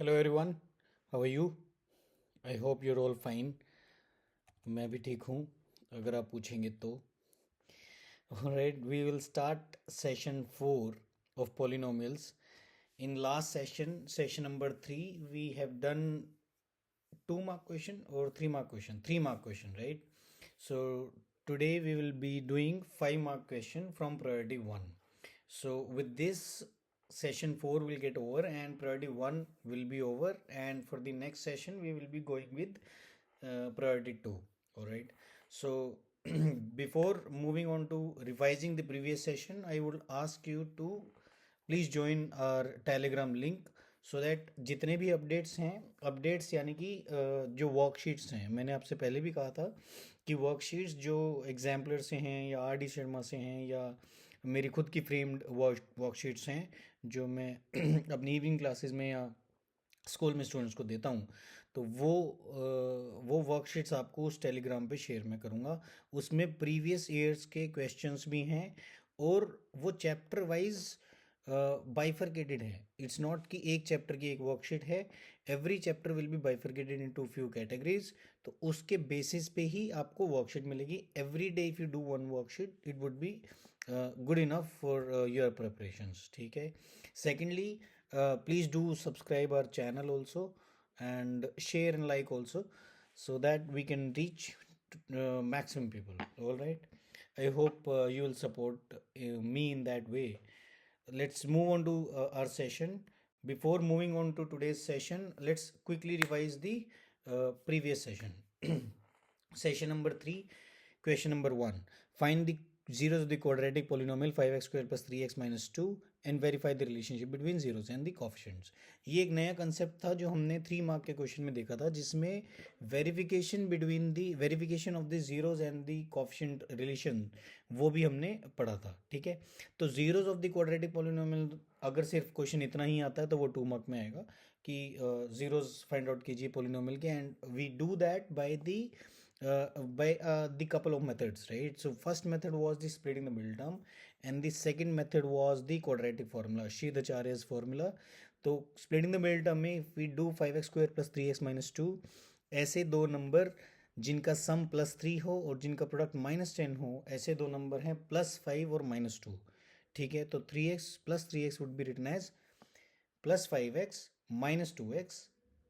Hello everyone, how are you? I hope your all fine. मैं भी ठीक हूँ अगर आप पूछेंगे तो। Alright, we will start session 4 of polynomials. In last session, session number 3, we have done 2 mark question or 3 mark question, 3 mark question, right? So today we will be doing 5 mark question from priority 1. So with this, session 4 will get over and priority 1 will be over, and for the next session we will be going with priority 2. All right. So before moving on to revising the previous session, I would ask you to please join our Telegram link so that जितने भी updates हैं, updates यानी कि जो worksheets हैं, मैंने आपसे पहले भी कहा था कि वर्कशीट्स जो एग्जाम्पलर से हैं या आर डी शर्मा से हैं या मेरी खुद की फ्रेम्ड वर्कशीट्स हैं जो मैं अपनी इवनिंग क्लासेस में या स्कूल में स्टूडेंट्स को देता हूँ, तो वो वर्कशीट्स आपको उस टेलीग्राम पे शेयर मैं करूँगा। उसमें प्रीवियस ईयर्स के क्वेश्चंस भी हैं और वो चैप्टर वाइज बाइफरकेटेड है। इट्स नॉट कि एक चैप्टर की एक वर्कशीट है, every chapter will be bifurcated into few categories. तो उसके बेसिस पे ही आपको वर्कशीट मिलेगी। Every day if you do one worksheet it would be good enough for your preparations, ठीक है। Secondly, please do subscribe our channel also and share and like also so that we can reach maximum people. All right, I hope you will support me in that way. Let's move on to our session. Before moving on to today's session, let's quickly revise the previous session. Session number 3, question number 1. Find the zeros of the quadratic polynomial 5x square plus 3x minus 2 and verify the relationship between zeros and the coefficients. ये एक नया concept था जो हमने 3 mark के question में देखा था, जिसमें verification of the zeros and the coefficient relation वो भी हमने पढ़ा था, ठीक है। तो zeros of the quadratic polynomial अगर सिर्फ क्वेश्चन इतना ही आता है तो वो 2 मार्क में आएगा कि जीरोज फाइंड आउट कीजिए पॉलिनोमियल के, and we do that by the couple of methods, right? So first method was the splitting the middle term and the second method was the quadratic formula, Shridharacharya's formula. तो splitting the middle term में if we do 5x square plus 3x minus 2, ऐसे दो number जिनका सम +3 हो और जिनका product -10 हो, ऐसे दो नंबर हैं +5 और -2, ठीक है। तो 3x plus 3x would be written as +5x minus 2x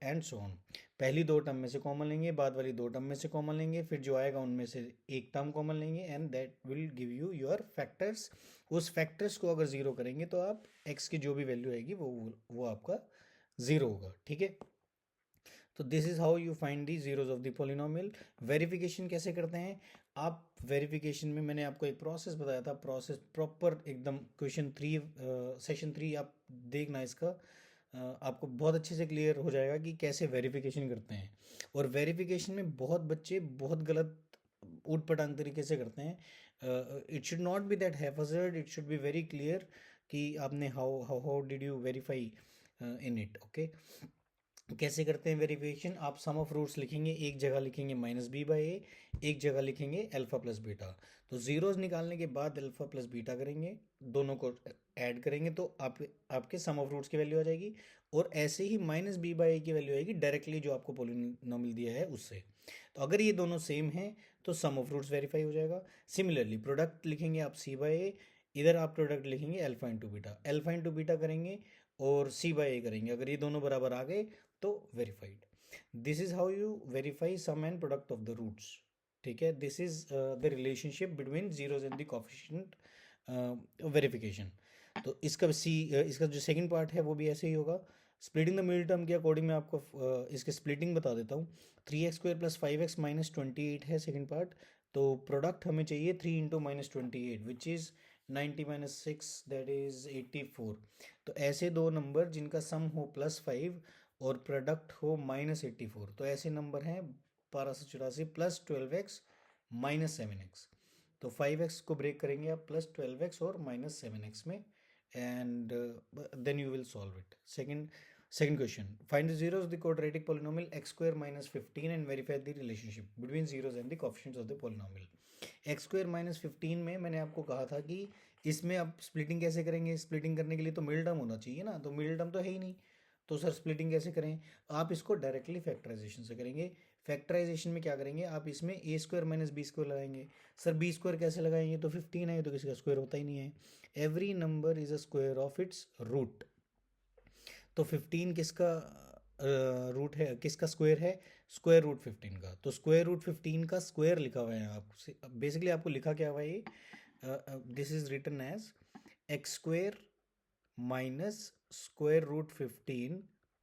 and so on. पहली दो टर्म में से कॉमन लेंगे, बाद वाली दो टर्म में से कॉमन लेंगे, फिर जो आएगा उनमें से एक टर्म कॉमन लेंगे and that will give you your factors. उस फैक्टर्स को अगर ज़ीरो करेंगे तो आप x की जो भी वैल्यू आएगी वो आपका ज़ीरो होगा, ठीक है। तो this is how you find the zeros of the polynomial. Verification कैसे करते हैं आप? वेरिफिकेशन में मैंने आपको एक प्रोसेस बताया था, प्रोसेस प्रॉपर एकदम क्वेश्चन 3 सेशन 3 आप देखना, इसका आपको बहुत अच्छे से क्लियर हो जाएगा कि कैसे वेरिफिकेशन करते हैं। और वेरिफिकेशन में बहुत बच्चे बहुत गलत ऊट पटांग तरीके से करते हैं। It should not be that haphazard, it should be very clear कि आपने how did you verify in it, okay. कैसे करते हैं वेरिफिकेशन? आप सम ऑफ रूट्स लिखेंगे, एक जगह लिखेंगे -b/a, एक जगह लिखेंगे अल्फा प्लस बीटा। तो जीरोज निकालने के बाद अल्फा प्लस बीटा करेंगे, दोनों को ऐड करेंगे तो आपके सम ऑफ रूट्स की वैल्यू आ जाएगी। और ऐसे ही -b/a की वैल्यू आएगी डायरेक्टली जो आपको पॉलिनोमियल दिया है उससे। तो अगर ये दोनों सेम हैं तो सम ऑफ रूट्स वेरीफाई हो जाएगा। सिमिलरली प्रोडक्ट लिखेंगे आप c/a, इधर आप प्रोडक्ट लिखेंगे alpha into beta, alpha into beta करेंगे और c/a करेंगे। अगर ये दोनों बराबर आ गए तो verified. This is how you verify sum and product of the roots, ठीक है। This is the relationship between zeros and the coefficient verification. तो इसका जो सेकंड पार्ट है वो भी ऐसे ही होगा। स्प्लिटिंग द मिडिल टर्म के अकॉर्डिंग मैं आपको इसके स्प्लिटिंग बता देता हूँ। 3x square plus 5x minus 28 है सेकंड पार्ट। तो प्रोडक्ट हमें चाहिए 3 into -28 which is 90 minus 6 that is 84। तो ऐसे दो नंबर जिनका सम हो +5 और प्रोडक्ट हो -84, तो ऐसे नंबर हैं 1284 प्लस 12x माइनस 7x। तो 5x को ब्रेक करेंगे आप +12x और -7x में, and then you will solve it. Second question, find the zeros of the quadratic polynomial x square minus 15 and verify the relationship between zeros and the coefficients of the polynomial. x square minus 15 में मैंने आपको कहा था कि इसमें आप splitting कैसे करेंगे? स्प्लिटिंग करने के लिए तो मिडिल टर्म होना चाहिए ना, तो मिडिल टर्म तो है ही नहीं, तो सर स्प्लिटिंग कैसे करें? आप इसको डायरेक्टली फैक्टराइजेशन से करेंगे। फैक्टराइजेशन में क्या करेंगे, आप इसमें ए स्क्वायर माइनस बी स्क्वायर लगाएंगे। सर बी स्क्वायर कैसे लगाएंगे? तो 15 है, तो किसी का स्क्वायर होता ही नहीं है। Every number is a square of its root. तो 15 किसका रूट है, किसका स्क्वायर है? स्क्वायर रूट 15 का। तो स्क्वायर रूट 15 का स्क्वायर लिखा हुआ है आपसे। बेसिकली आपको लिखा क्या हुआ है ये? This is written as x square minus square root 15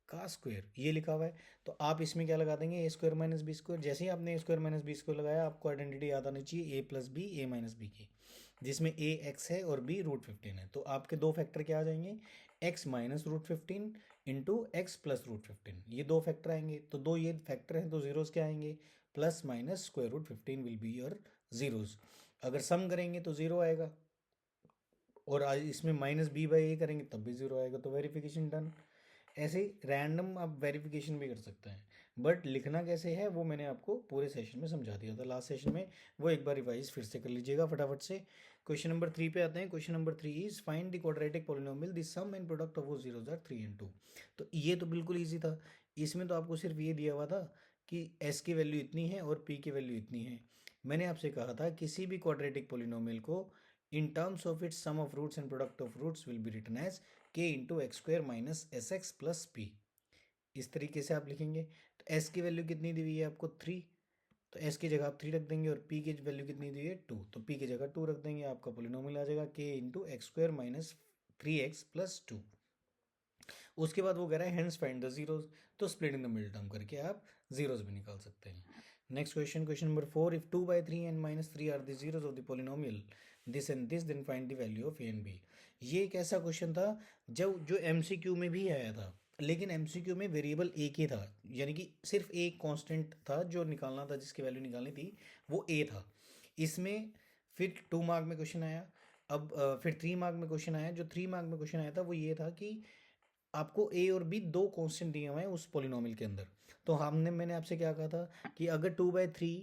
का स्क्वायर, ये लिखा हुआ है। तो आप इसमें क्या लगा देंगे? ए स्क्वायर माइनस बी स्क्वायर। जैसे ही आपने ए स्क्वायर माइनस बी स्क्वायर लगाया, आपको आइडेंटिटी याद आनी चाहिए ए प्लस बी, ए माइनस बी की, जिसमें ए एक्स है और बी रूट 15 है। तो आपके दो फैक्टर क्या आ जाएंगे? X minus root 15 into x plus root 15, ये दो फैक्टर आएंगे। तो दो ये फैक्टर हैं, तो जीरोस क्या आएंगे? Plus minus square root 15 will be your zeros. अगर सम करेंगे तो जीरो आएगा, और आज इसमें माइनस बी बाई ए करेंगे तब भी जीरो आएगा। तो वेरिफिकेशन डन। ऐसे ही रैंडम आप वेरिफिकेशन भी कर सकते हैं, बट लिखना कैसे है वो मैंने आपको पूरे सेशन में समझा दिया था लास्ट सेशन में। वो एक बार रिवाइज फिर से कर लीजिएगा फटाफट से। क्वेश्चन नंबर 3 पे आते हैं। Question number 3 is find the quadratic polynomial the sum and product of वो जीरोस आर 3 and 2। तो ये तो बिल्कुल ईजी था। इसमें तो आपको सिर्फ ये दिया हुआ था कि एस की वैल्यू इतनी है और पी की वैल्यू इतनी है। मैंने आपसे कहा था किसी भी क्वाड्रेटिक पॉलिनोमियल को in terms of its sum of roots and product of roots will be written as k into x square minus sx plus p। इस तरीके से आप लिखेंगे। तो s की वैल्यू कितनी दी हुई है आपको? 3। तो s की जगह आप 3 रख देंगे, और p की वैल्यू कितनी दी है? 2। तो p की जगह 2 रख देंगे, आपका पोलिनोमियल आ जाएगा k into x square minus 3x plus 2। उसके बाद वो कह रहा है हेंस फाइंड द जीरोस। तो split in the middle term करके आप जीरोस भी निकाल सकते हैं। Next question, question number 4, if 2/3 and -3 are the zeros of the polynomial this and this then find the value of a and b. ये एक ऐसा क्वेश्चन था जब जो एमसीक्यू में भी आया था, लेकिन एमसीक्यू में वेरिएबल एक ही था, यानी कि सिर्फ एक कांस्टेंट था जो निकालना था, जिसकी वैल्यू निकालनी थी, वो ए था। इसमें फिर 2 मार्क में क्वेश्चन आया। अब फिर 3 मार्क में क्वेश्चन आया। जो 3 मार्क में क्वेश्चन आया था वो ये था कि आपको ए और बी दो कांस्टेंट दिए हुए हैं उस पॉलिनोमियल के अंदर। तो मैंने आपसे क्या कहा था कि अगर 2/3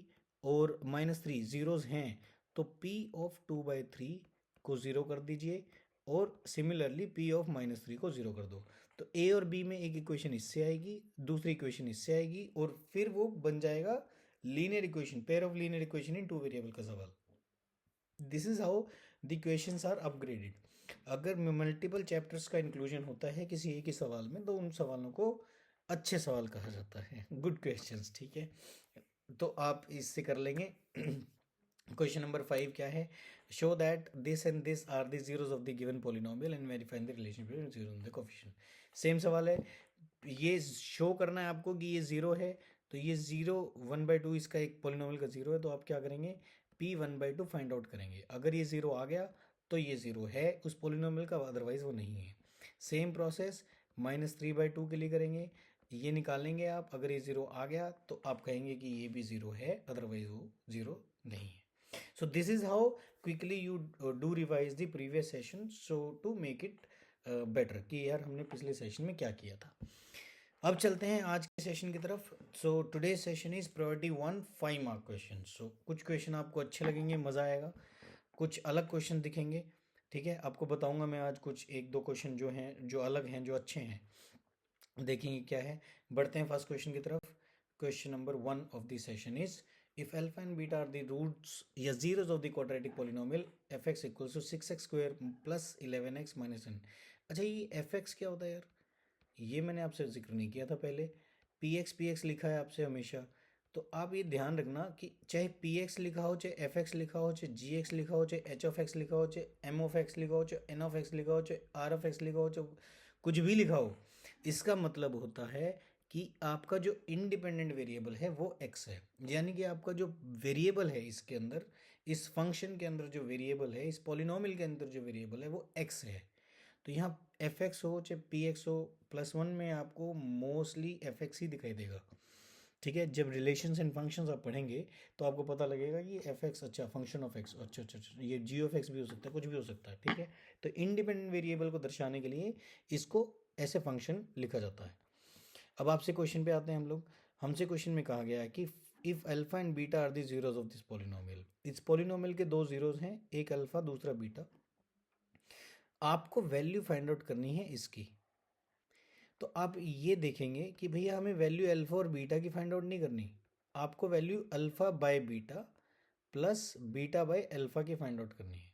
और -3 जीरोस हैं, तो p ऑफ 2/3 को ज़ीरो कर दीजिए, और सिमिलरली p ऑफ -3 को ज़ीरो कर दो। तो ए और बी में एक इक्वेशन इससे आएगी, दूसरी इक्वेशन इससे आएगी, और फिर वो बन जाएगा linear equation, pair of linear equation in two variable का सवाल। This is how the equations are upgraded. अगर मल्टीपल चैप्टर्स का इंक्लूजन होता है किसी एक ही सवाल में, तो उन सवालों को अच्छे सवाल कहा जाता है, गुड क्वेश्चंस, ठीक है। तो आप इससे कर लेंगे। क्वेश्चन नंबर 5 क्या है? Show that this and this are the zeros of the given polynomial and verify the relation between zero and the coefficient. Same सवाल है, ये शो करना है आपको कि ये जीरो है। तो ये जीरो 1/2 इसका एक पॉलिनोमियल का जीरो है, तो आप क्या करेंगे? p 1/2 फाइंड आउट करेंगे। अगर ये जीरो आ गया तो ये जीरो है उस पॉलिनोमियल का, अदरवाइज वो नहीं है। सेम प्रोसेस -3/2 के लिए करेंगे। ये निकालेंगे आप, अगर ये जीरो आ गया तो आप कहेंगे कि ये भी जीरो है, अदरवाइज वो जीरो नहीं है। So this is how quickly you do revise the previous session, so to make it better कि यार हमने पिछले सेशन में क्या किया था। अब चलते हैं आज के सेशन की तरफ। So today session is priority 1 5 mark question. So कुछ क्वेश्चन आपको अच्छे लगेंगे, मज़ा आएगा, कुछ अलग क्वेश्चन दिखेंगे, ठीक है। आपको बताऊंगा मैं आज कुछ 1-2 क्वेश्चन जो हैं, जो अलग हैं, जो अच्छे हैं, देखेंगे क्या है। बढ़ते हैं फर्स्ट क्वेश्चन की तरफ। Question number 1 of the session is if alpha and beta are the roots या zeros of the quadratic polynomial fx equals to 6x square plus 11x minus n। अच्छा, ये fx क्या होता है यार? ये मैंने आपसे जिक्र नहीं किया था पहले। px लिखा है आपसे हमेशा। तो आप ये ध्यान रखना कि चाहे px लिखा हो, चाहे fx लिखा हो, चाहे gx लिखा हो, चाहे h of x लिखा हो, चाहे m of x लिखा हो, चाहे n of x लिखा हो, चाहे r of x लिखा हो, चाहे कुछ भी लिखा हो, इसका मतलब होता है कि आपका जो इंडिपेंडेंट वेरिएबल है वो x है। यानी कि आपका जो वेरिएबल है इसके अंदर, इस फंक्शन के अंदर जो वेरिएबल है, इस पॉलिनोमियल के अंदर जो वेरिएबल है वो x है। तो यहाँ एफ एक्स हो चाहे पी एक्स हो, +1 में आपको मोस्टली एफ एक्स ही दिखाई देगा, ठीक है। जब रिलेशंस एंड फंक्शंस आप पढ़ेंगे तो आपको पता लगेगा कि एफ एक्स, अच्छा फंक्शन ऑफ एक्स, अच्छा अच्छा अच्छा, ये जी ऑफ एक्स भी हो सकता है, कुछ भी हो सकता है, ठीक है। तो इंडिपेंडेंट वेरिएबल को दर्शाने के लिए इसको ऐसे फंक्शन लिखा जाता है। अब आपसे क्वेश्चन पे आते हैं हम लोग। हमसे क्वेश्चन में कहा गया है कि if alpha and beta are the zeros of this polynomial. इस पॉलिनोमियल के दो जीरोस हैं, एक अल्फा दूसरा बीटा। आपको वैल्यू फाइंड आउट करनी है इसकी। तो आप ये देखेंगे कि भैया हमें वैल्यू अल्फ़ा और बीटा की फाइंड आउट नहीं करनी, आपको value alpha by beta plus beta by alpha की फाइंड आउट करनी है।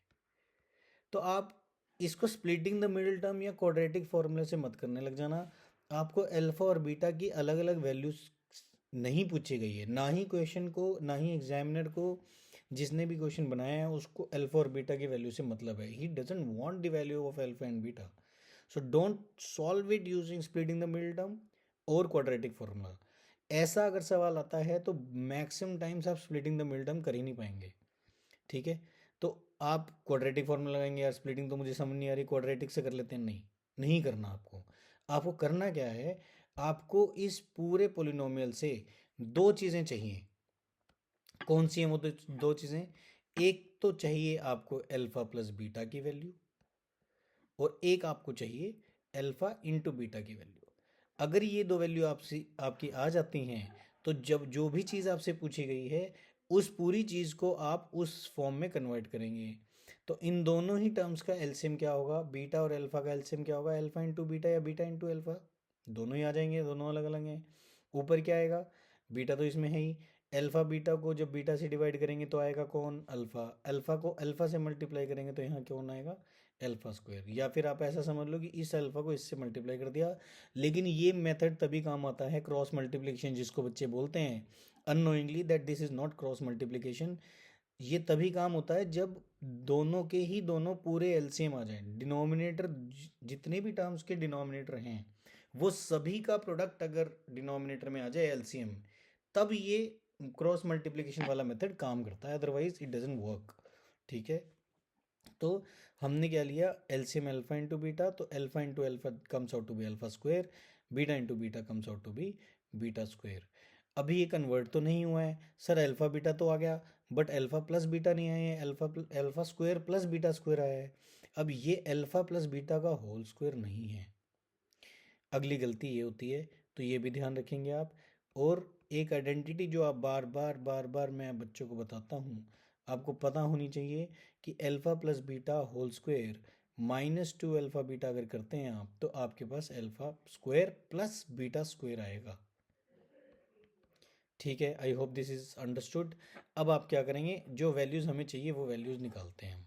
तो आप इसको स्प्लिटिंग द मिडिल टर्म या क्वाड्रेटिक फॉर्मूले से मत करने लग जाना। आपको अल्फ़ा और बीटा की अलग अलग वैल्यूज नहीं पूछी गई है, ना ही क्वेश्चन को, ना ही एग्जामिनर को, जिसने भी क्वेश्चन बनाया है उसको अल्फ़ा और बीटा की वैल्यू से मतलब है। He doesn't want the value of alpha and beta, so don't solve it using splitting the middle term और क्वाड्रेटिक फॉर्मूला। ऐसा अगर सवाल आता है तो मैक्सिमम टाइम्स आप स्प्लिटिंग द मिडिल टर्म कर ही नहीं पाएंगे, ठीक है। तो आप क्वाड्रेटिक फॉर्मूला लगाएंगे, यार स्प्लिटिंग तो मुझे समझ नहीं आ रही, क्वाड्रेटिक से कर लेते हैं, नहीं, नहीं करना आपको। आपको करना क्या है, आपको इस पूरे पोलिनोमियल से दो चीज़ें चाहिए। कौन सी हैं वो दो चीज़ें? एक तो चाहिए आपको अल्फ़ा प्लस बीटा की वैल्यू, और एक आपको चाहिए अल्फ़ा इंटू बीटा की वैल्यू। अगर ये दो वैल्यू आपसे आपकी आ जाती हैं तो जब जो भी चीज़ आपसे पूछी गई है उस पूरी चीज़ को आप उस फॉर्म में कन्वर्ट करेंगे। तो इन दोनों ही टर्म्स का एलसीएम क्या होगा, बीटा और अल्फ़ा का एलसीएम क्या होगा, अल्फ़ा इंटू बीटा या बीटा इंटू अल्फ़ा, दोनों ही आ जाएंगे, दोनों अलग अलग हैं। ऊपर क्या आएगा, बीटा तो इसमें है ही, अल्फ़ा बीटा को जब बीटा से डिवाइड करेंगे तो आएगा कौन, अल्फ़ा, अल्फ़ा को अल्फ़ा से मल्टीप्लाई करेंगे तो यहाँ कौन आएगा, अल्फ़ा स्क्वायर। या फिर आप ऐसा समझ लो कि इस अल्फ़ा को इससे मल्टीप्लाई कर दिया। लेकिन ये मेथड तभी काम आता है, क्रॉस मल्टीप्लिकेशन जिसको बच्चे बोलते हैं unknowingly that this is not cross multiplication. ये तभी काम होता है जब दोनों के ही दोनों पूरे एलसीएम आ जाए, डिनोमिनेटर जितने भी टर्म्स के डिनोमिनेटर हैं वो सभी का प्रोडक्ट अगर डिनोमिनेटर में आ जाए एलसीएम, तब ये क्रॉस मल्टीप्लिकेशन वाला मेथड काम करता है, अदरवाइज इट डजंट वर्क, ठीक है। तो हमने क्या लिया, एलसीएम अल्फा इंटू बीटा, तो alpha into alpha comes out to be alpha square, beta into beta comes out to be beta square. अभी ये कन्वर्ट तो नहीं हुआ है सर, अल्फा बीटा तो आ गया बट अल्फा प्लस बीटा नहीं आया है, alpha square plus beta square आया है। अब ये अल्फा प्लस बीटा का होल स्क्वायर नहीं है, अगली गलती ये होती है, तो ये भी ध्यान रखेंगे आप। और एक आइडेंटिटी जो आप बार बार बार बार मैं बच्चों को बताता हूँ, आपको पता होनी चाहिए कि alpha plus beta whole square minus two alpha beta अगर करते हैं आप, तो आपके पास alpha square plus beta square आएगा, ठीक है। I hope this is understood. अब आप क्या करेंगे, जो वैल्यूज़ हमें चाहिए वो वैल्यूज़ निकालते हैं हम,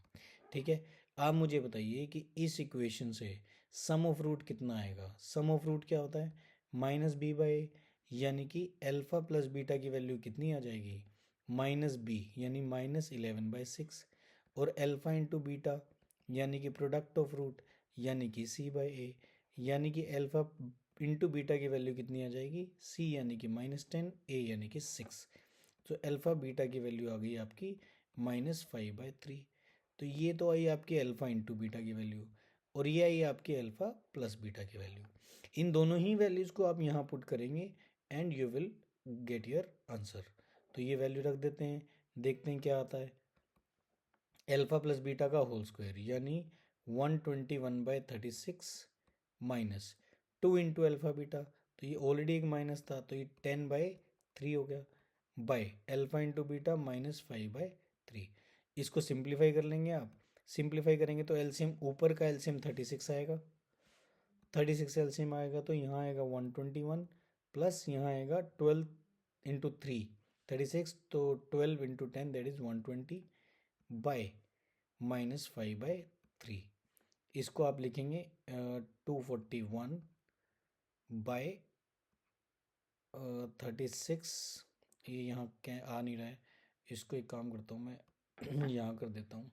ठीक है। आप मुझे बताइए कि इस इक्वेशन से सम ऑफ रूट कितना आएगा। सम ऑफ रूट क्या होता है, माइनस बी बाई, यानी कि अल्फ़ा प्लस बीटा की वैल्यू कितनी आ जाएगी, माइनस बी, यानी -11/6, और अल्फ़ा इंटू बीटा यानी कि प्रोडक्ट ऑफ रूट, यानी कि सी बाई ए, यानी कि अल्फ़ा इंटू बीटा की वैल्यू कितनी आ जाएगी, सी यानी कि -10, ए यानी कि 6। तो अल्फ़ा बीटा की वैल्यू आ गई आपकी -5/3। तो ये तो आई आपकी अल्फ़ा इंटू बीटा की वैल्यू, और ये आई आपकी अल्फ़ा प्लस बीटा की वैल्यू। इन दोनों ही वैल्यूज़ को आप यहाँ पुट करेंगे and you will get your answer. तो ये वैल्यू रख देते हैं, देखते हैं क्या आता है। अल्फ़ा प्लस बीटा का होल स्क्वायर यानी 121/36 माइनस 2 इंटू अल्फ़ा बीटा, तो ये ऑलरेडी एक माइनस था तो ये 10/3 हो गया, बाय अल्फ़ा इंटू बीटा -5/3। इसको सिंप्लीफाई कर लेंगे आप, सिंप्लीफाई करेंगे तो एलसीएम, ऊपर का एलसीएम 36 आएगा, 36 एलसीएम आएगा तो यहाँ आएगा 121, प्लस यहाँ आएगा 12 इंटू 3, 36, तो 12 इंटू 10 दैट इज़ 120 बाय -5/3। इसको आप लिखेंगे 241 बाय 36। ये यहाँ क्या आ नहीं रहा है, इसको एक काम करता हूँ मैं यहाँ कर देता हूँ,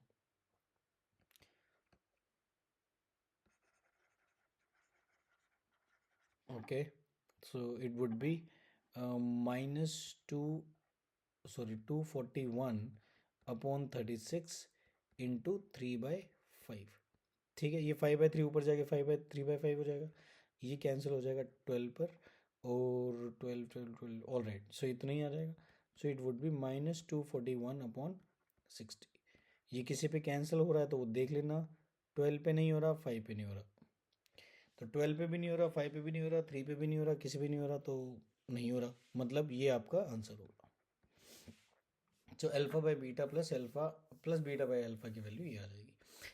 okay. So it would be -2, sorry 241/36 into 3/5, ठीक है। ये 5/3 ऊपर जाके 5/3/5 हो जाएगा, ये कैंसिल हो जाएगा 12 पर, और 12 ऑल राइट, सो इतना ही आ जाएगा। So it would be -241/60। ये किसी पे कैंसिल हो रहा है तो वो देख लेना, 12 पे नहीं हो रहा, 5 पे नहीं हो रहा, तो 12 पे भी नहीं हो रहा, 5 पे भी नहीं हो रहा, 3 पे भी नहीं हो रहा, किसी पे नहीं हो रहा, तो नहीं हो रहा, मतलब ये आपका आंसर होगा। तो alpha by beta plus alpha plus beta by alpha की वैल्यू ये आ जाएगी।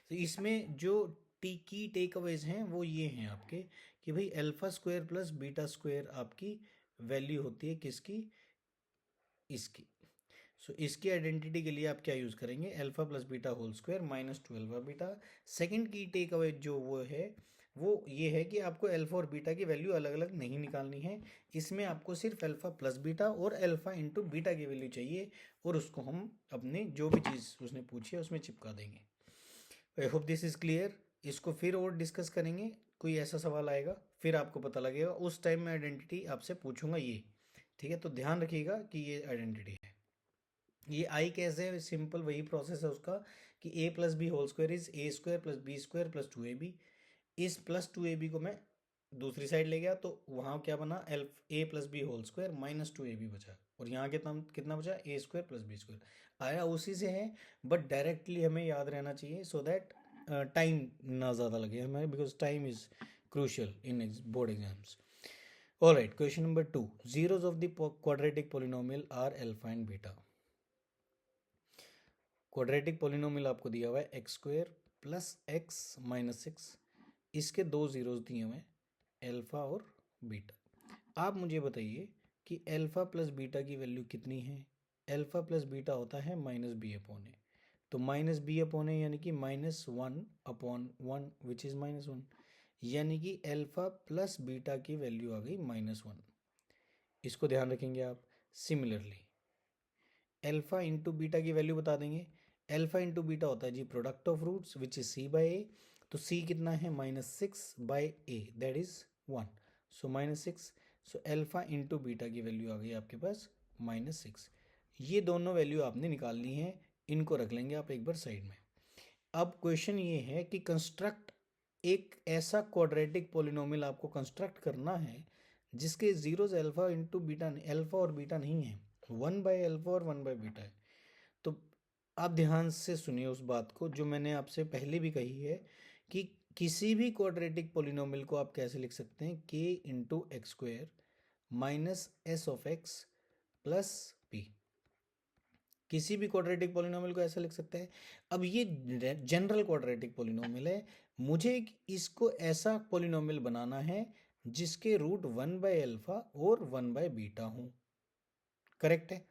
तो इसमें जो की टेक अवेज हैं वो ये हैं आपके कि भाई alpha square plus beta square आपकी वैल्यू होती है किसकी, इसकी। सो इसकी आइडेंटिटी के लिए आप क्या यूज़ करेंगे, alpha plus beta whole square minus 12 beta. Second की टेक अवे जो वो है वो ये है कि आपको अल्फा और बीटा की वैल्यू अलग अलग नहीं निकालनी है, इसमें आपको सिर्फ अल्फा प्लस बीटा और अल्फा इंटू बीटा की वैल्यू चाहिए, और उसको हम अपने जो भी चीज़ उसने पूछी है उसमें चिपका देंगे। आई होप दिस इज़ क्लियर। इसको फिर और डिस्कस करेंगे, कोई ऐसा सवाल आएगा फिर आपको पता लगेगा, उस टाइम मैं आइडेंटिटी आपसे पूछूंगा ये, ठीक है। तो ध्यान रखिएगा कि ये आइडेंटिटी है। ये आई कैसे है, सिंपल वही प्रोसेस है उसका कि A plus B whole square is A square plus B square plus 2ab। इस प्लस 2ab को मैं दूसरी साइड ले गया तो वहाँ क्या बना, A plus B whole square minus 2ab बचा, और यहाँ कितना कितना बचा, A square plus B square. आया उसी से है, बट डायरेक्टली हमें याद रहना चाहिए सो दैट टाइम ना ज़्यादा लगे हमें, because time is crucial in board exams. All right, question number 2, zeros of the quadratic polynomial are alpha and beta। Quadratic polynomial आपको दिया हुआ है x square plus x minus 6, इसके दो जीरोस दिए हुए हैं अल्फा और बीटा। आप मुझे बताइए कि अल्फा प्लस बीटा की वैल्यू कितनी है। अल्फा प्लस बीटा होता है माइनस बी अपॉन ए, तो माइनस बी अपॉन ए यानी कि माइनस 1/1 विच इज़ -1, यानी कि अल्फा प्लस बीटा की वैल्यू आ गई -1। इसको ध्यान रखेंगे आप। सिमिलरली अल्फा इंटू बीटा की वैल्यू बता देंगे। अल्फा इंटू बीटा होता है जी product of roots which is C by A, तो सी कितना है -6/a that is 1, so -6। So alpha into beta की वैल्यू आ गई आपके पास -6। ये दोनों वैल्यू आपने निकालनी है, इनको रख लेंगे आप एक बार साइड में। अब क्वेश्चन ये है कि कंस्ट्रक्ट एक ऐसा क्वाड्रेटिक पोलिनोमियल आपको कंस्ट्रक्ट करना है जिसके zeros alpha into beta, alpha और बीटा नहीं है, 1/अल्फा और 1/बीटा है। तो आप ध्यान से सुनिए उस बात को जो मैंने आपसे पहले भी कही है कि किसी भी क्वाड्रेटिक पोलिनोमियल को आप कैसे लिख सकते हैं, k into x square minus S of x plus P. किसी भी क्वाड्रेटिक पोलिनोमियल को ऐसा लिख सकते हैं। अब ये जनरल क्वाड्रेटिक पोलिनोमियल है, मुझे इसको ऐसा पोलिनोमियल बनाना है जिसके रूट 1/अल्फा और 1/बीटा हो, करेक्ट है।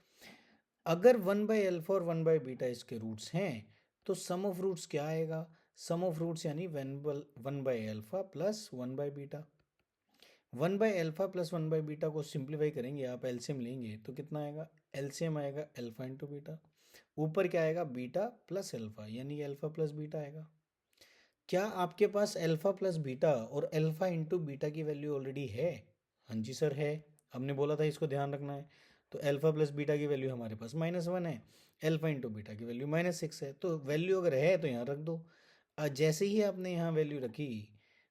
अगर 1/अल्फा और 1/बीटा इसके रूट्स हैं तो सम ऑफ रूट्स क्या आएगा, सम ऑफ रूट्स यानी 1/अल्फा प्लस 1/बीटा। 1/अल्फा प्लस 1/बीटा को सिंप्लीफाई करेंगे आप, एलसीएम लेंगे तो कितना आएगा, एलसीएम आएगा अल्फा इंटू बीटा, ऊपर क्या आएगा बीटा प्लस अल्फा यानी अल्फा प्लस बीटा आएगा। क्या आपके पास अल्फा प्लस बीटा और अल्फा इंटू बीटा की वैल्यू ऑलरेडी है, हाँ जी सर है, हमने बोला था इसको ध्यान रखना है। तो अल्फा प्लस बीटा की वैल्यू हमारे पास -1 है, अल्फा इंटू बीटा की वैल्यू -6 है, तो वैल्यू अगर है तो यहाँ रख दो। जैसे ही आपने यहाँ वैल्यू रखी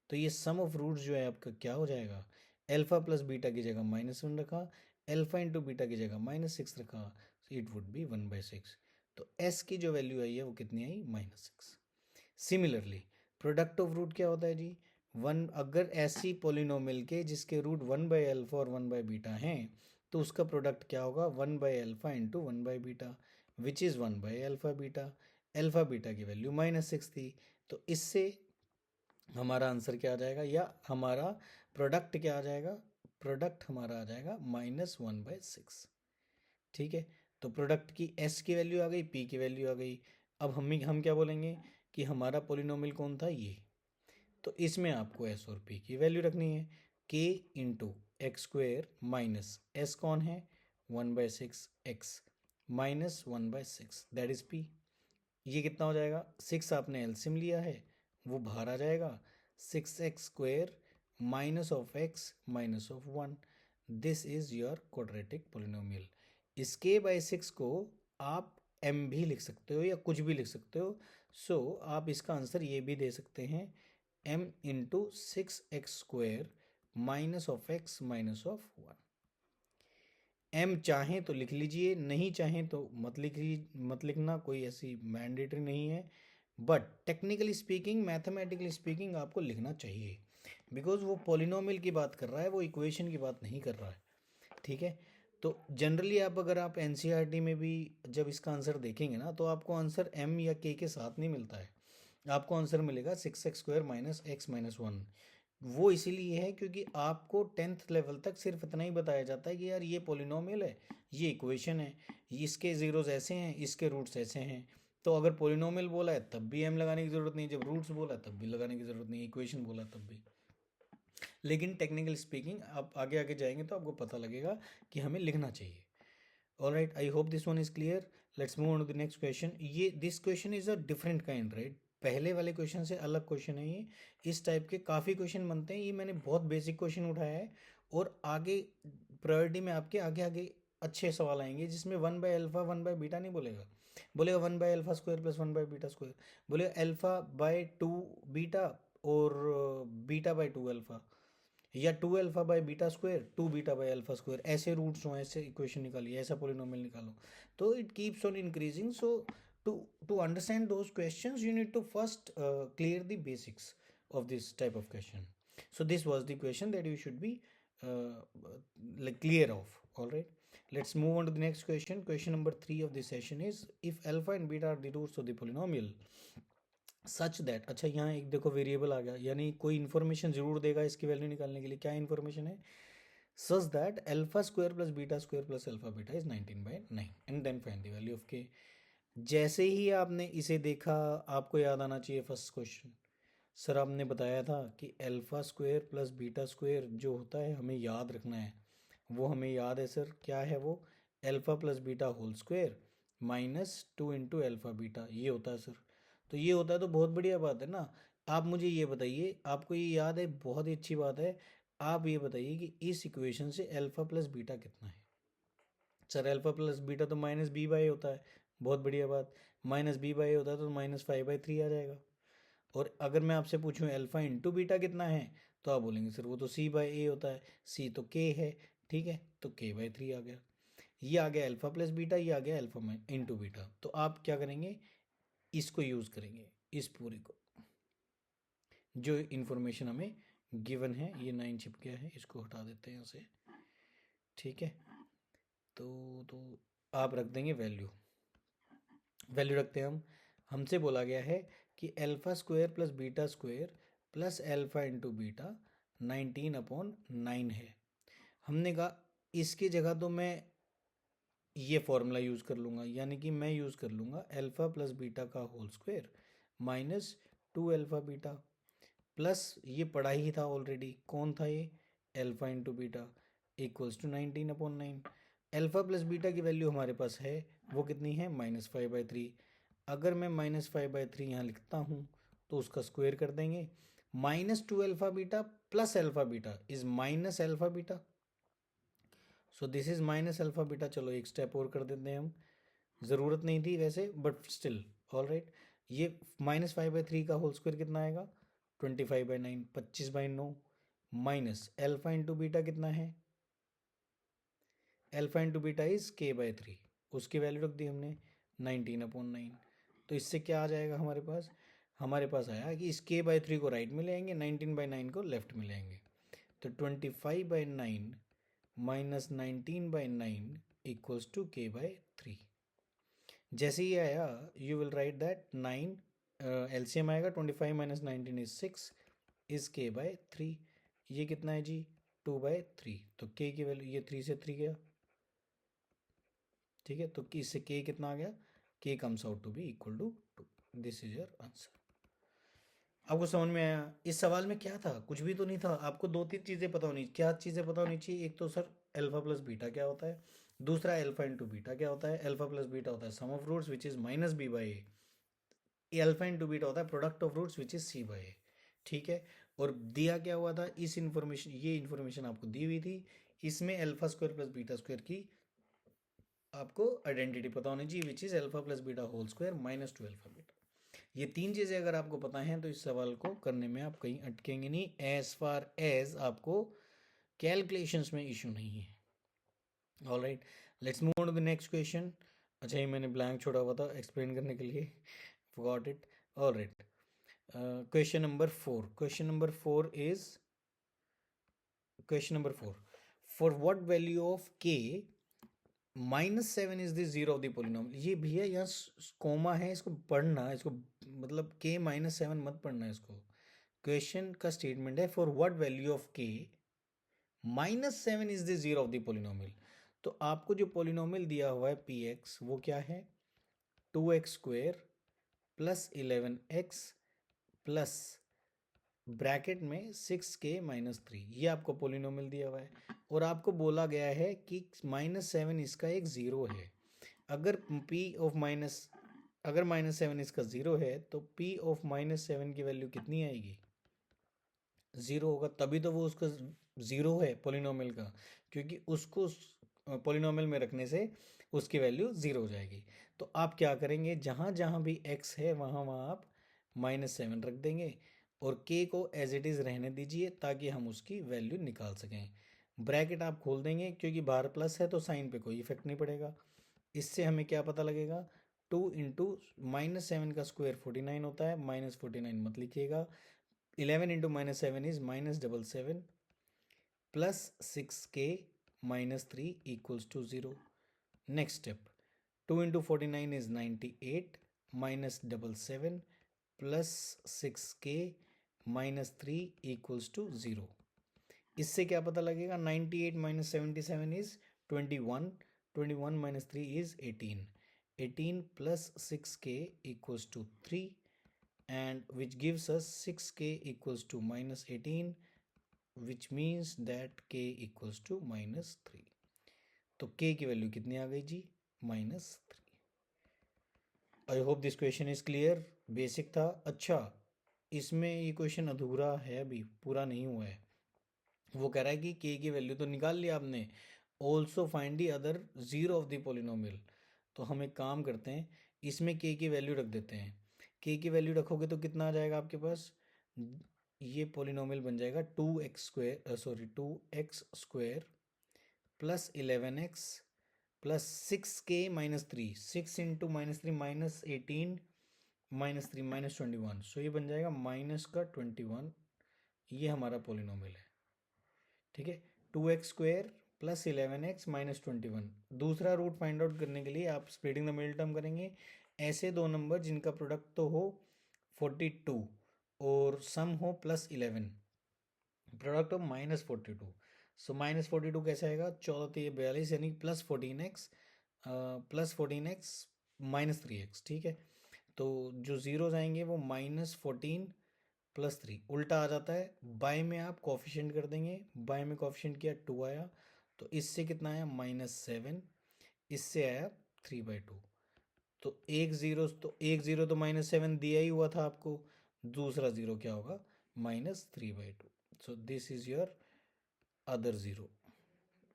तो ये सम ऑफ रूट्स जो है आपका क्या हो जाएगा, अल्फा प्लस बीटा की जगह -1 रखा, अल्फा इंटू बीटा की जगह -6 रखा, इट वुड बी 1/6। तो एस की जो वैल्यू आई है वो कितनी आई, -6। सिमिलरली प्रोडक्ट ऑफ रूट क्या होता है जी, अगर ऐसी पोलिनोमियल के जिसके रूट 1/अल्फा और 1/बीटा हैं तो उसका प्रोडक्ट क्या होगा, 1/अल्फा इंटू 1/बीटा विच इज़ 1/अल्फा बीटा। अल्फा बीटा की वैल्यू -6 थी, तो इससे हमारा आंसर क्या आ जाएगा, या हमारा प्रोडक्ट क्या आ जाएगा, प्रोडक्ट हमारा आ जाएगा -1/6। ठीक है, तो प्रोडक्ट की एस की वैल्यू आ गई, पी की वैल्यू आ गई। अब हम क्या बोलेंगे कि हमारा पोलिनोमियल कौन था, ये। तो इसमें आपको एस और पी की वैल्यू रखनी है, के into x square minus S कौन है 1/6 x minus 1/6 that is P. ये कितना हो जाएगा, 6 आपने एलसीएम लिया है वो बाहर आ जाएगा, 6x² minus of x minus of 1, this is your quadratic polynomial. इसके बाय 6 को आप m भी लिख सकते हो या कुछ भी लिख सकते हो, सो आप इसका आंसर ये भी दे सकते हैं m into 6x² minus of x minus of 1। m चाहें तो लिख लीजिए, नहीं चाहें तो मत लिखना, कोई ऐसी मैंडेटरी नहीं है, but technically speaking mathematically speaking आपको लिखना चाहिए, बिकॉज वो पॉलिनोमियल की बात कर रहा है, वो इक्वेशन की बात नहीं कर रहा है। ठीक है, तो जनरली अगर आप एनसीईआरटी में भी जब इसका आंसर देखेंगे ना तो आपको आंसर m या k के साथ नहीं मिलता है, आपको आंसर मिलेगा 6x² माइनस एक्स माइनस 1। वो इसीलिए है क्योंकि आपको 10th लेवल तक सिर्फ इतना ही बताया जाता है कि यार ये पोलिनोमियल है, ये इक्वेशन है, इसके ज़ीरोज़ ऐसे हैं, इसके रूट्स ऐसे हैं। तो अगर पोलिनोमियल बोला है तब भी m लगाने की ज़रूरत नहीं, जब रूट्स बोला तब भी लगाने की ज़रूरत नहीं, इक्वेशन बोला तब भी। लेकिन टेक्निकल स्पीकिंग आप आगे आगे जाएंगे तो आपको पता लगेगा कि हमें लिखना चाहिए। Alright, I hope this one is clear. Let's move on to the next question. ये this question is a different kind, right? पहले वाले क्वेश्चन से अलग क्वेश्चन है ये। इस टाइप के काफ़ी क्वेश्चन बनते हैं, ये मैंने बहुत बेसिक क्वेश्चन उठाया है। और आगे प्रायोरिटी में आपके आगे आगे अच्छे सवाल आएंगे जिसमें 1/α 1/β नहीं बोलेगा, बोलेगा 1/α² प्लस 1/β², बोलेगा α/2β और β/2α, या 2α/β², 2β/α², ऐसे रूट्स हों, ऐसे इक्वेशन निकालिए, ऐसा पोलिनोमियल निकालो। तो it keeps on increasing. So to understand those questions you need to first clear the basics of this type of question. So this was the question that you should be uh, like clear of. All right, let's move on to the next question. Question number 3 of this session is, if alpha and beta are the roots of the polynomial such that, अच्छा यहाँ एक देखो variable आ गया, यानी कोई information जरूर देगा इसकी वैल्यू निकालने के लिए। क्या इन्फॉर्मेशन है? Such that α² plus β² plus alpha beta is 19/9 and then find the value of K. जैसे ही आपने इसे देखा आपको याद आना चाहिए फर्स्ट क्वेश्चन। सर आपने बताया था कि α² प्लस β² जो होता है हमें याद रखना है, वो हमें याद है सर। क्या है वो? Alpha plus beta whole square minus 2 into alpha beta, ये होता है सर। तो ये होता है तो बहुत बढ़िया बात है ना। आप मुझे ये बताइए, आपको ये याद है, बहुत ही अच्छी बात है। आप ये बताइए कि इस इक्वेशन से अल्फा प्लस बीटा कितना है? सर अल्फा प्लस बीटा तो -b/a होता है। बहुत बढ़िया बात। -b/a होता है तो -5/3 आ जाएगा। और अगर मैं आपसे पूछूं अल्फा इंटू बीटा कितना है, तो आप बोलेंगे सर वो तो c/a होता है, c तो k है, ठीक है, तो k/3 आ गया। ये आ गया अल्फा प्लस बीटा, ये आ गया अल्फा इंटू बीटा। तो आप क्या करेंगे? इसको यूज़ करेंगे, इस पूरे को, जो इन्फॉर्मेशन हमें गिवन है। ये 9 छिप गया है, इसको हटा देते हैं यहाँ से, ठीक है। तो आप रख देंगे वैल्यू, वैल्यू रखते हैं हम। हमसे बोला गया है कि α² plus β² plus alpha into beta 19/9 है। हमने कहा इसकी जगह तो मैं ये फॉर्मूला यूज़ कर लूँगा, यानी कि मैं यूज़ कर लूँगा अल्फा प्लस बीटा का whole square minus 2α beta plus, ये पढ़ा ही था ऑलरेडी, कौन था ये? Alpha into beta equals to 19/9। Alpha plus beta की वैल्यू हमारे पास है, वो कितनी है? -5/3। अगर मैं -5/3 यहाँ लिखता हूँ तो उसका स्क्वायर कर देंगे। -2α beta plus alpha beta is minus alpha beta, so this is minus alpha beta. चलो एक स्टेप और कर देते हैं हम, ज़रूरत नहीं थी वैसे बट स्टिल ऑल राइट। ये -5/3 का होल स्क्वायर कितना आएगा? 25/9, 25/9 माइनस अल्फा इंटू बीटा कितना है? Alpha into beta is k/3, उसकी वैल्यू रख दी हमने 19/9। तो इससे क्या आ जाएगा हमारे पास? हमारे पास आया कि इस k/3 को राइट में ले आएंगे, 19/9 को लेफ्ट में ले आएंगे। तो 25/9 माइनस 19/9 इक्वल्स टू k/3। जैसे ही आया you will write that 9 LCM आएगा, 25 माइनस 19 इज 6 इज k/3। ये कितना है जी? 2/3। तो k की वैल्यू, ये 3 से 3 गया, ठीक है। तो इससे k कितना आ गया? k comes out to be equal to 2। This is your answer. आपको समझ में आया? इस सवाल में क्या था? कुछ भी तो नहीं था। आपको 2-3 चीज़ें पता होनी, क्या चीज़ें पता होनी चाहिए? एक तो सर अल्फा प्लस बीटा क्या होता है, दूसरा अल्फा इंटू बीटा क्या होता है। अल्फा प्लस बीटा होता है sum of roots which is -b/a, alpha into beta होता है product of roots which is c/a, ठीक है। और दिया क्या हुआ था? इस इन्फॉर्मेशन, ये इन्फॉर्मेशन आपको दी हुई थी, इसमें α² प्लस β² की आपको आइडेंटिटी पता होनी चाहिए which is alpha plus beta whole square minus 2α beta. ये 3 चीज़ें अगर आपको पता हैं तो इस सवाल को करने में आप कहीं अटकेंगे नहीं, एज फार एज आपको कैलकुलेशंस में इशू नहीं है। All right, let's move on to the next question. अच्छा, ये मैंने ब्लैंक छोड़ा हुआ था एक्सप्लेन करने के लिए, forgot it. All right, question number 4। Question number 4 is, question number 4, for what value of k -7 is the zero of the polynomial. ये भैया यहाँ कोमा है, इसको पढ़ना, इसको मतलब k -7 मत पढ़ना इसको। क्वेश्चन का स्टेटमेंट है for what value of k -7 is the zero of the polynomial. तो आपको जो पोलिनोमियल दिया हुआ है px वो क्या है, 2x² plus 11x plus bracket में 6k -3, ये आपको पोलिनोमियल दिया हुआ है और आपको बोला गया है कि -7 इसका एक ज़ीरो है। अगर -7 इसका ज़ीरो है तो p ऑफ -7 की वैल्यू कितनी आएगी, ज़ीरो होगा। तभी तो वो उसका ज़ीरो है पोलिनोमियल का, क्योंकि उसको पोलिनोमियल में रखने से उसकी वैल्यू ज़ीरो हो जाएगी। तो आप क्या करेंगे, जहाँ जहाँ भी x है वहाँ वहाँ आप -7 रख देंगे और k को एज इट इज़ रहने दीजिए ताकि हम उसकी वैल्यू निकाल सकें। ब्रैकेट आप खोल देंगे क्योंकि बाहर प्लस है तो साइन पे कोई इफेक्ट नहीं पड़ेगा। इससे हमें क्या पता लगेगा, 2 इंटू -7 का स्क्वायर 49 होता है, -49 मत लिखिएगा। 11 into -7 is -77 plus 6k -3 equals to 0। Next step, 2 into 49 is 98 -77 plus 6k -3 equals to 0। इससे क्या पता लगेगा, 98 -77 is 21, 21 -3 is 18, 18 plus 6k equals to 3 and which gives us 6k equals to -18, which means that k equals to -3। तो k की value कितनी आ गई जी, -3। आई hope this question is clear. Basic था। अच्छा, इसमें ये क्वेश्चन अधूरा है, अभी पूरा नहीं हुआ है। वो कह रहा है कि k की वैल्यू तो निकाल लिया आपने, also find the other zero of the polynomial. तो हम एक काम करते हैं, इसमें k की वैल्यू रख देते हैं। k की वैल्यू रखोगे तो कितना आ जाएगा आपके पास, ये पोलिनोमियल बन जाएगा 2x² plus 11x plus 6k -3, 6 into -3 -18 -3 -21, सो ये बन जाएगा -21। ये हमारा पोलिनोमियल है, ठीक है। 2x² plus 11x -21। दूसरा रूट फाइंड आउट करने के लिए आप स्प्लिटिंग द मिडिल टर्म करेंगे। ऐसे दो नंबर जिनका प्रोडक्ट तो हो 42 और सम हो +11, प्रोडक्ट हो -42। सो -42 कैसे आएगा, 14 42 यानी +14x -3x, ठीक है। तो जो जीरोज आएंगे वो -14 +3 उल्टा आ जाता है। बाय में आप कोफिशिएंट कर देंगे, बाय में कोफिशिएंट किया 2 आया, तो इससे कितना आया -7, इससे आया 3/2। तो एक ज़ीरो तो -7 दिया ही हुआ था आपको, दूसरा ज़ीरो क्या होगा, -3/2। सो this is your other zero,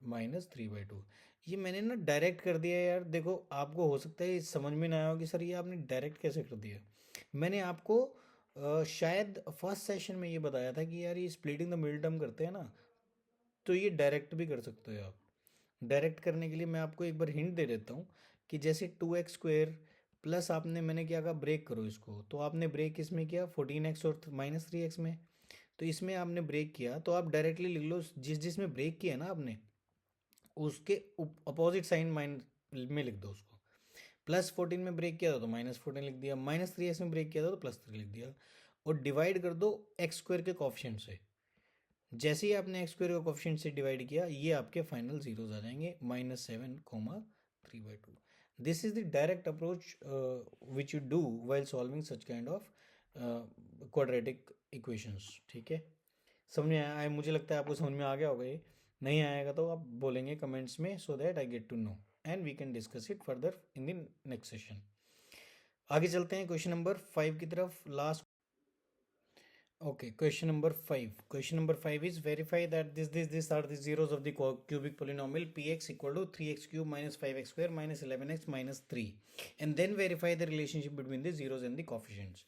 -3/2। ये मैंने ना डायरेक्ट कर दिया यार। देखो, आपको हो सकता है समझ में ना आया हो कि सर ये आपने डायरेक्ट कैसे कर दिया। मैंने आपको शायद फर्स्ट सेशन में ये बताया था कि यार ये स्प्लिटिंग द मिडिल टर्म करते हैं ना, तो ये डायरेक्ट भी कर सकते हो आप। डायरेक्ट करने के लिए मैं आपको एक बार हिंट दे देता हूँ कि जैसे 2x² प्लस आपने, मैंने क्या कहा, ब्रेक करो इसको, तो आपने ब्रेक इसमें किया 14x और -3x में, तो इसमें आपने ब्रेक किया, तो आप डायरेक्टली लिख लो जिसमें ब्रेक किया ना आपने, उसके अपोजिट साइन में लिख दो उसको। +14 में ब्रेक किया था तो -14 लिख दिया, -3x में ब्रेक किया था तो +3 लिख दिया, और डिवाइड कर दो x² के कोफिशिएंट से। जैसे ही आपने x² का कोफिशिएंट से डिवाइड किया, ये आपके फाइनल जीरोज आ जाएंगे, -7, 3/2। This is the direct approach which you do while solving such kind of quadratic equations, ठीक है। समझ में आया? मुझे लगता है आपको समझ में आ गया होगा। ये नहीं आएगा तो आप बोलेंगे कमेंट्स में, so that I get to know and we can discuss it further in the next session. आगे चलते हैं क्वेश्चन नंबर 5 की तरफ, last. Okay, question number 5. Question number 5 is verify that this are the zeros of the cubic polynomial px equal to 3x cube minus 5x square minus 11x minus 3, and then verify the relationship between the zeros and the coefficients.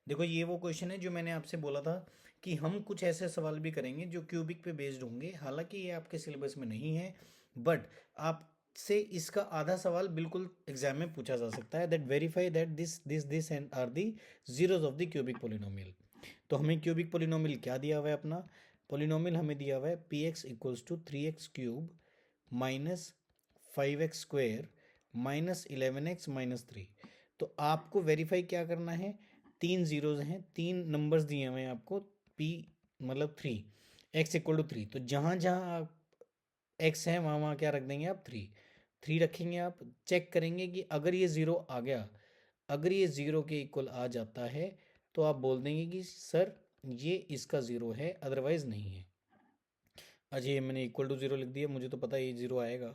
देखो, ये वो question है जो मैंने आपसे बोला था कि हम कुछ ऐसे सवाल भी करेंगे जो क्यूबिक पे बेस्ड होंगे। हालांकि ये आपके सिलेबस में नहीं है, बट आपसे इसका आधा सवाल बिल्कुल एग्जाम में पूछा जा सकता है, that verify that this and are the zeros of the cubic polynomial. तो हमें क्यूबिक पोलिनोमियल क्या दिया हुआ है, अपना पोलिनोमियल हमें दिया हुआ है px equals to 3x³ minus 5x² minus 11x minus 3। तो आपको वेरीफाई क्या करना है, 3 जीरोज हैं, 3 नंबर्स दिए हुए हैं आपको, p मतलब 3, x इक्वल टू 3। तो जहाँ जहाँ आप x है वहाँ वहाँ क्या रख देंगे आप, 3 रखेंगे। आप चेक करेंगे कि अगर ये ज़ीरो आ गया, अगर ये ज़ीरो के इक्वल आ जाता है तो आप बोल देंगे कि सर ये इसका ज़ीरो है, अदरवाइज़ नहीं है। अच्छा, ये मैंने इक्वल टू ज़ीरो लिख दिया, मुझे तो पता है ये ज़ीरो आएगा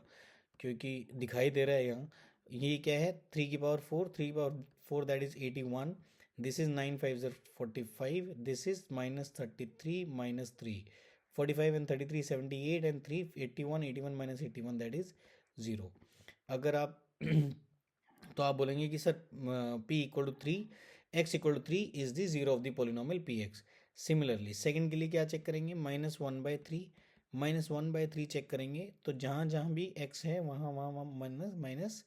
क्योंकि दिखाई दे रहा है यहाँ। ये क्या है, 3 की पावर 4, 3 की power 4 that is 81, this is 9 5 ज़र 45, this is minus 33 minus 3, 45 and 33 78 and 3 81, 81 minus 81 that is 0। अगर आप तो आप बोलेंगे कि sir p equal to 3, x equal to 3 is the zero of the polynomial p x. Similarly second के लिए क्या चेक करेंगे, -1/3, -1/3 चेक करेंगे। तो जहाँ जहाँ भी x है वहाँ वहाँ वहाँ माइनस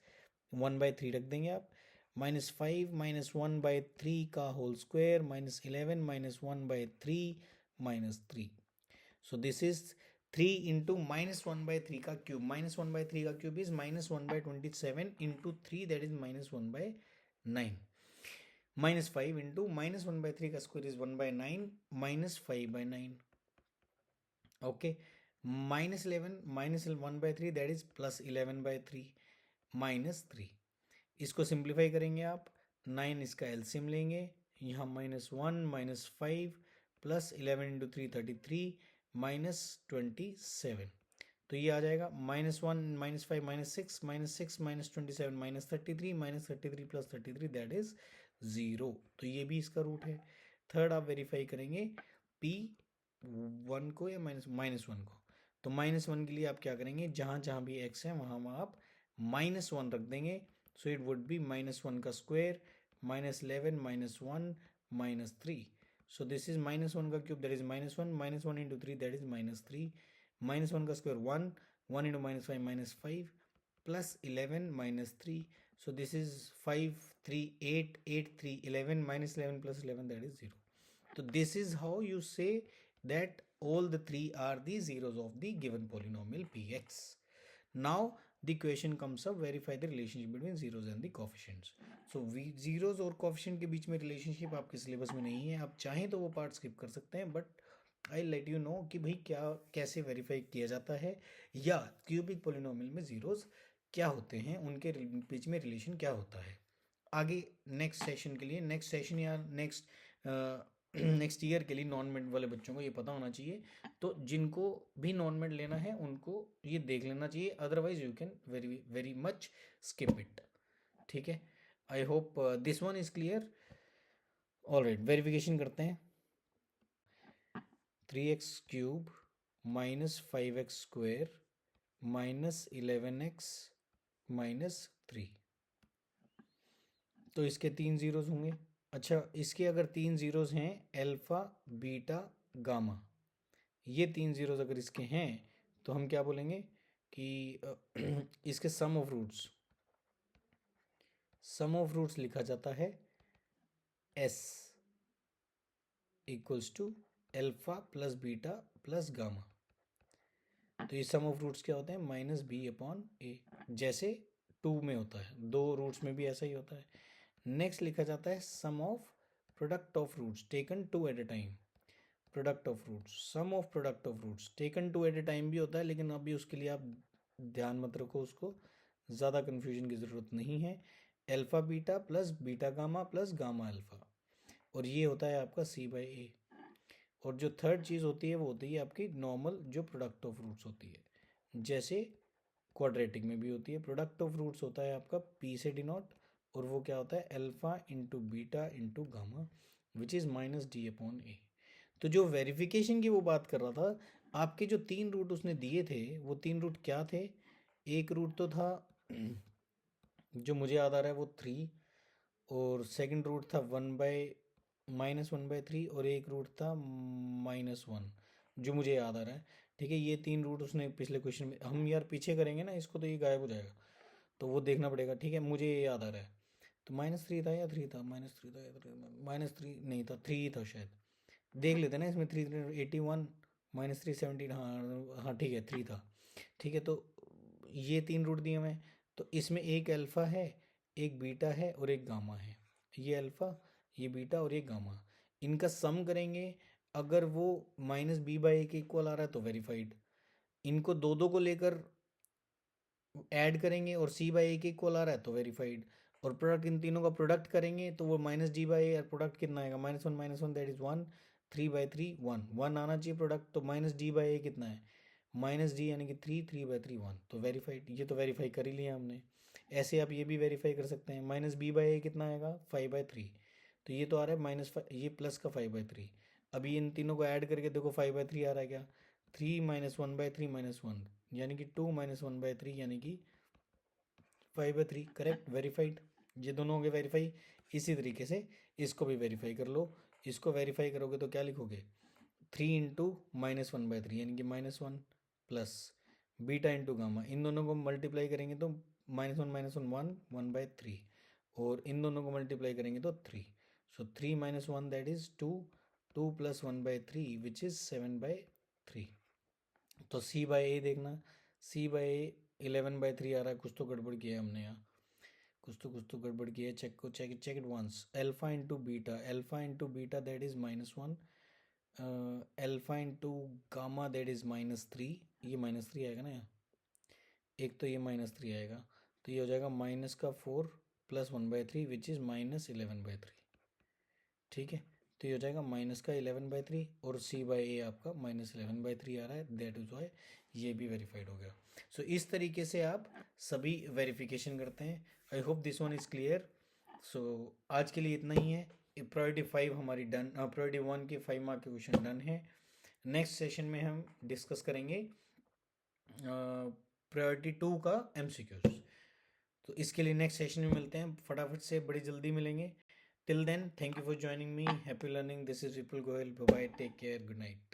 1/3 रख देंगे आप। -5 -1/3 का whole square, -11 -1/3 -3। So this is 3 into -1/3 का क्यूब, -1/3 का cube is -1/27 into 3 that is -1/9। -5 into -1/3 का square is 1/9 -5/9। Okay, -11 -1/3 that is +11/3 -3। इसको सिंप्लीफाई करेंगे आप, 9 इसका एलसीएम लेंगे, यहाँ -1 -5 +11 इंटू 3 33 -27। तो ये आ जाएगा -1 -5 -6 -6 -27 -33 -33 +33 दैट इज 0। तो ये भी इसका रूट है। थर्ड आप वेरीफाई करेंगे p1 को या -1 को। तो -1 के लिए आप क्या करेंगे, जहाँ जहाँ भी x है वहाँ वहाँ आप -1 रख देंगे। सो इट वुड बी -1 का स्क्वायर -11 -1 -3। So this is -1 का cube that is -1 into 3 that is -3, -1 का square 1, 1 into -5 plus 11 -3। So this is 5 3 8 8 3 11 -11 plus 11 that is 0. So this is how you say that all the three are the zeros of the given polynomial px. Now the question comes up, verify the relationship between zeros and the coefficients. So zeros और coefficient के बीच में relationship आपके syllabus में नहीं है, आप चाहें तो वो पार्ट स्किप कर सकते हैं, but I let you know कि भाई क्या कैसे वेरीफाई किया जाता है, या क्यूबिक पोलिनोमियल में जीरोस क्या होते हैं, उनके बीच में रिलेशन क्या होता है। आगे नेक्स्ट सेशन के लिए, नेक्स्ट सेशन या नेक्स्ट ईयर के लिए नॉन मेड वाले बच्चों को ये पता होना चाहिए। तो जिनको भी नॉन मेड लेना है उनको ये देख लेना चाहिए, otherwise you can very very much skip it. ठीक है, I hope this one is clear. Alright, verification करते हैं। 3x³ -5x² -11x -3। तो इसके 3 जीरोस होंगे। अच्छा, इसके अगर 3 जीरोस हैं, अल्फा बीटा गामा, ये 3 जीरोस अगर इसके हैं तो हम क्या बोलेंगे कि इसके सम ऑफ रूट्स लिखा जाता है s equals to alpha plus beta plus gamma. तो ये सम ऑफ रूट्स क्या होते हैं, -b/a, जैसे 2 में होता है, 2 रूट्स में भी ऐसा ही होता है। नेक्स्ट लिखा जाता है sum of product of roots taken 2 at a time. Product of roots, sum of product of roots taken 2 at a time भी होता है, लेकिन अभी उसके लिए आप ध्यान मत रखो, उसको ज़्यादा कन्फ्यूजन की ज़रूरत नहीं है। Alpha beta plus beta gamma plus gamma alpha, और ये होता है आपका c/a। और जो थर्ड चीज़ होती है वो होती है आपकी नॉर्मल जो प्रोडक्ट ऑफ रूट्स होती है, जैसे क्वाड्रेटिक में भी होती है। प्रोडक्ट ऑफ रूट्स होता है आपका p से डिनोट, और वो क्या होता है, alpha into beta into gamma which is -d/a। तो जो वेरिफिकेशन की वो बात कर रहा था, आपके जो 3 रूट उसने दिए थे वो 3 रूट क्या थे। एक रूट तो था जो मुझे याद आ रहा है वो 3, और सेकंड रूट था -1/3, और एक रूट था -1 जो मुझे याद आ रहा है। ठीक है, ये 3 रूट उसने पिछले क्वेश्चन में, हम यार पीछे करेंगे ना इसको तो ये गायब हो जाएगा, तो वो देखना पड़ेगा। ठीक है, मुझे ये याद आ रहा है। तो -3 था या 3 था, -3 था या -3 नहीं था, 3 ही था शायद। देख लेते ना इसमें, 3 81 -3 17, हाँ हाँ ठीक है 3 था। ठीक है, तो ये 3 रूट दिए हुए हैं, तो इसमें एक अल्फ़ा है, एक बीटा है और एक गामा है। ये अल्फ़ा, ये बीटा और ये गामा, इनका सम करेंगे, अगर वो -b/a के इक्वल आ रहा है तो वेरीफाइड। इनको दो दो को लेकर ऐड करेंगे और c/a के इक्वल आ रहा है तो वेरीफाइड। और प्रोडक्ट, इन तीनों का प्रोडक्ट करेंगे तो वो -d/a, और प्रोडक्ट कितना आएगा, -1 दैट इज 1, 3/3 1 1 आना चाहिए प्रोडक्ट, तो -d/a कितना है, -d यानी कि 3, 3/3 1, तो वेरीफाइड। ये तो वेरीफाई कर ही लिया हमने। ऐसे आप ये भी वेरीफाई कर सकते हैं, -b/a कितना आएगा, 5/3, तो ये तो आ रहा है -5, ये प्लस का 5/3। अभी इन तीनों को ऐड करके देखो 5/3 आ रहा है क्या, 3 -1/3 -1, यानी कि 2 -1/3 यानी कि 5/3, करेक्ट, वेरीफाइड। ये दोनों हो गए वेरीफाई। इसी तरीके से इसको भी वेरीफाई कर लो। इसको वेरीफाई करोगे तो क्या लिखोगे, 3 इंटू -1/3 यानी कि -1 प्लस बीटा इंटू गामा, इन दोनों को मल्टीप्लाई करेंगे तो -1 1/3, और इन दोनों को मल्टीप्लाई करेंगे तो 3, सो 3 -1 दैट इज 2, 2 + 1/3 विच इज 7/3। तो c/a देखना, c/a 11/3 आ रहा है, कुछ तो गड़बड़ किया है हमने यहाँ, कुछ तो गड़बड़ किया है, check it once. Alpha into beta that is -1, alpha into gamma that is -3, ये -3 आएगा ना यहाँ, एक तो ये -3 आएगा, तो ये हो जाएगा -4 + 1/3 विच इज़ -11/3, ठीक है। तो ये हो जाएगा -11/3, और c/a आपका -11/3 आ रहा है, दैट इज वाई ये भी वेरीफाइड हो गया। सो इस तरीके से आप सभी वेरिफिकेशन करते हैं। I hope this one is clear. So आज के लिए इतना ही है। प्रायोरिटी 5 हमारी डन, प्रायोरिटी 1 के 5 मार्क के क्वेश्चन डन है। नेक्स्ट सेशन में हम डिस्कस करेंगे प्रायोरिटी 2 का MCQs। तो इसके लिए नेक्स्ट सेशन में मिलते हैं, फटाफट से, बड़ी जल्दी मिलेंगे। Till then, thank you for joining me, happy learning, this is Vipul Goyal, bye bye, take care, good night.